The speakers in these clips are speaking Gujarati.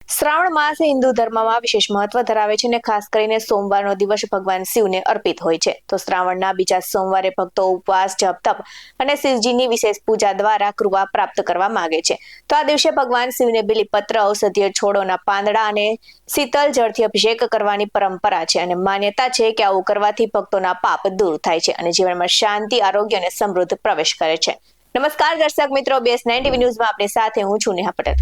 શ્રાવણ માસ હિન્દુ ધર્મમાં વિશેષ મહત્વ ધરાવે છે અને ખાસ કરીને સોમવારનો દિવસ ભગવાન શિવને અર્પિત હોય છે. તો શ્રાવણના બીજા સોમવારે ભક્તો ઉપવાસ, જપ, તપ અને શિવજીની વિશેષ પૂજા દ્વારા કૃપા પ્રાપ્ત કરવા માંગે છે. તો આ દિવસે ભગવાન શિવને બિલીપત્ર, ઔષધીય છોડોના પાંદડા અને શીતલ જળથી અભિષેક કરવાની પરંપરા છે અને માન્યતા છે કે આવું કરવાથી ભક્તોના પાપ દૂર થાય છે અને જીવનમાં શાંતિ, આરોગ્ય અને સમૃદ્ધ પ્રવેશ કરે છે. નમસ્કાર દર્શક મિત્રો, BS9 TV ન્યૂઝમાં આપની સાથે હું છું નેહા પટેલ.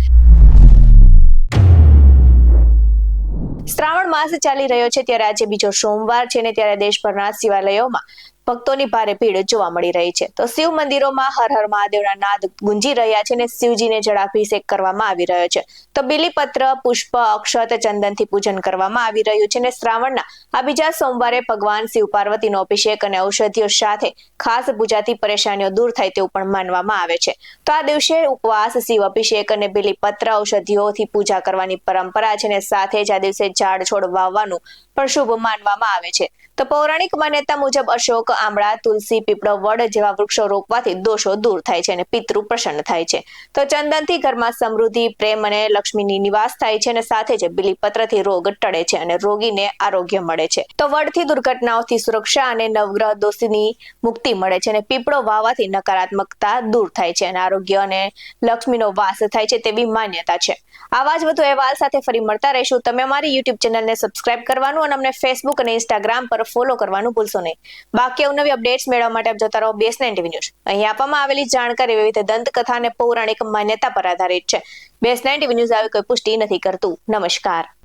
શ્રાવણ માસ ચાલી રહ્યો છે ત્યારે આજે બીજો સોમવાર છે ને ત્યારે દેશભરના શિવાલયોમાં ભક્તોની ભારે ભીડ જોવા મળી રહી છે. તો શિવ મંદિરોમાં હર હર મહાદેવના નાદ ગુંજી રહ્યા છે અને શિવજીને જળાભિષેક કરવામાં આવી રહ્યો છે. તો બિલીપત્ર, પુષ્પ, અક્ષત, ચંદનથી પૂજન કરવામાં આવી રહ્યું છે અને શ્રાવણના આ બીજા સોમવારે ભગવાન શિવ પાર્વતીનો અભિષેક અને ઔષધિઓ સાથે ખાસ પૂજાથી પરેશાનીઓ દૂર થાય તેવું પણ માનવામાં આવે છે. તો આ દિવસે ઉપવાસ, શિવ અભિષેક અને બિલીપત્ર, ઔષધિઓથી પૂજા કરવાની પરંપરા છે અને સાથે જ આ દિવસે ઝાડ છોડ વાવવાનું પણ શુભ માનવામાં આવે છે. તો પૌરાણિક માન્યતા મુજબ અશોક, આંબળા, તુલસી, પીપળો, વડ જેવા વૃક્ષો રોપવાથી દોષો દૂર થાય છે અને પિતૃ પ્રસન્ન થાય છે. તો ચંદનથી ઘરમાં સમૃદ્ધિ, પ્રેમ અને લક્ષ્મીની નિવાસ થાય છે અને સાથે જ બિલીપત્રથી રોગ ટળે છે અને રોગીને આરોગ્ય મળે છે. તો વડથી દુર્ઘટનાઓથી સુરક્ષા અને નવગ્રહ દોષની મુક્તિ મળે છે અને પીપળો વાવવાથી નકારાત્મકતા દૂર થાય છે અને આરોગ્ય અને લક્ષ્મીનો વાસ થાય છે તેવી માન્યતા છે. આવા જ વધુ અહેવાલ સાથે ફરી મળતા રહીશું. તમે અમારી YouTube ચેનલને સબસ્ક્રાઇબ કરવાનું અને અમને Facebook અને Instagram પર ફોલો કરવાનું ભૂલશો નહીં. બાકી અવનવી અપડેટ્સ મેળવવા માટે આપ જોતા રહો BS9 TV ન્યૂઝ. અહીં આપવામાં આવેલી જાણકારી વિવિધ દંતકથા અને પૌરાણિક માન્યતા પર આધારિત છે. BS9 TV ન્યૂઝ આવી કોઈ પુષ્ટિ નથી કરતું. નમસ્કાર.